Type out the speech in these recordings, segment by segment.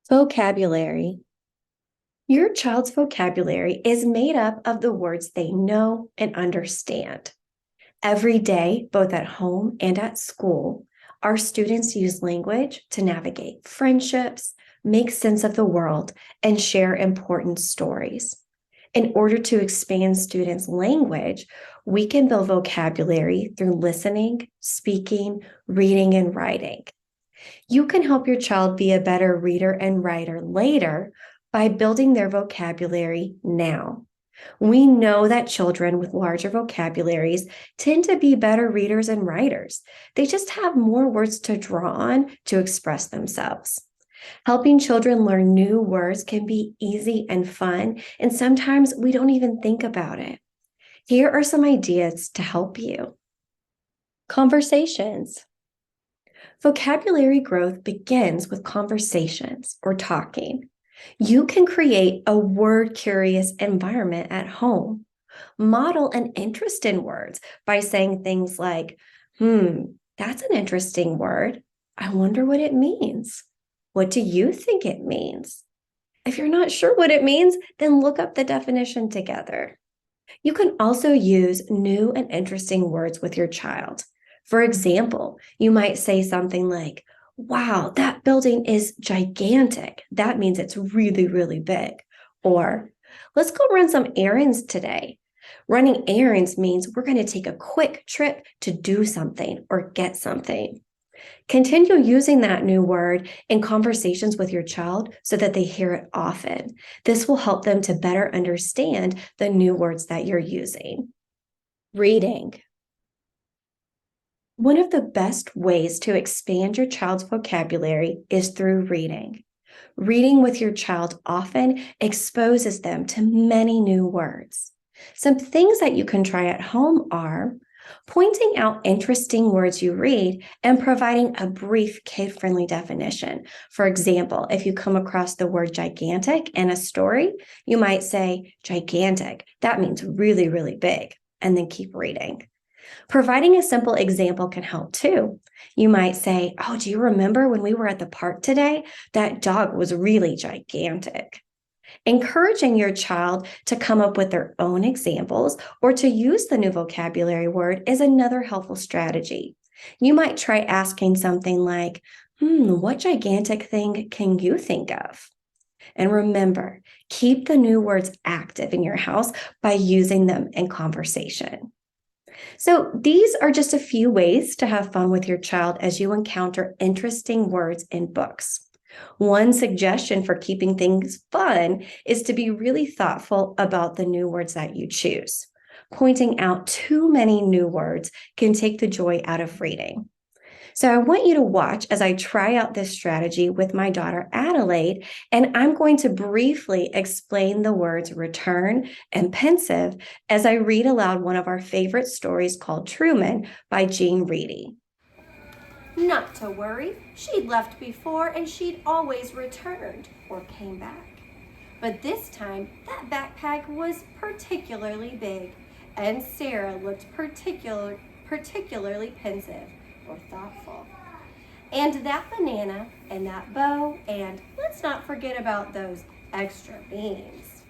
Vocabulary. Your child's vocabulary is made up of the words they know and understand. Every day, both at home and at school, our students use language to navigate friendships, make sense of the world, and share important stories. In order to expand students' language, we can build vocabulary through listening, speaking, reading, and writing. You can help your child be a better reader and writer later by building their vocabulary now. We know that children with larger vocabularies tend to be better readers and writers. They just have more words to draw on to express themselves. Helping children learn new words can be easy and fun, and sometimes we don't even think about it. Here are some ideas to help you. Conversations. Vocabulary growth begins with conversations or talking. You can create a word-curious environment at home. Model an interest in words by saying things like, that's an interesting word. I wonder what it means. What do you think it means? If you're not sure what it means, then look up the definition together. You can also use new and interesting words with your child. For example, you might say something like, wow, that building is gigantic. That means it's really, really big. Or, let's go run some errands today. Running errands means we're going to take a quick trip to do something or get something. Continue using that new word in conversations with your child so that they hear it often. This will help them to better understand the new words that you're using. Reading. One of the best ways to expand your child's vocabulary is through reading. Reading with your child often exposes them to many new words. Some things that you can try at home are pointing out interesting words you read and providing a brief kid-friendly definition. For example, if you come across the word gigantic in a story, you might say, gigantic, that means really, really big, and then keep reading. Providing a simple example can help too. You might say, oh, do you remember when we were at the park today? That dog was really gigantic. Encouraging your child to come up with their own examples or to use the new vocabulary word is another helpful strategy. You might try asking something like, what gigantic thing can you think of? And remember, keep the new words active in your house by using them in conversation. So these are just a few ways to have fun with your child as you encounter interesting words in books. One suggestion for keeping things fun is to be really thoughtful about the new words that you choose. Pointing out too many new words can take the joy out of reading. So I want you to watch as I try out this strategy with my daughter Adelaide, and I'm going to briefly explain the words return and pensive as I read aloud one of our favorite stories called Truman by Jean Reedy. Not to worry, she'd left before and she'd always returned or came back. But this time, that backpack was particularly big, and Sarah looked particularly pensive or thoughtful. And that banana and that bow, and let's not forget about those extra beans.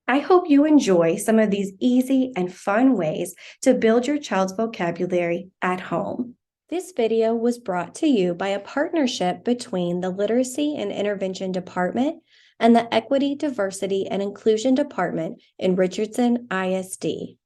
I hope you enjoy some of these easy and fun ways to build your child's vocabulary at home. This video was brought to you by a partnership between the Literacy and Intervention Department and the Equity, Diversity, and Inclusion Department in Richardson ISD.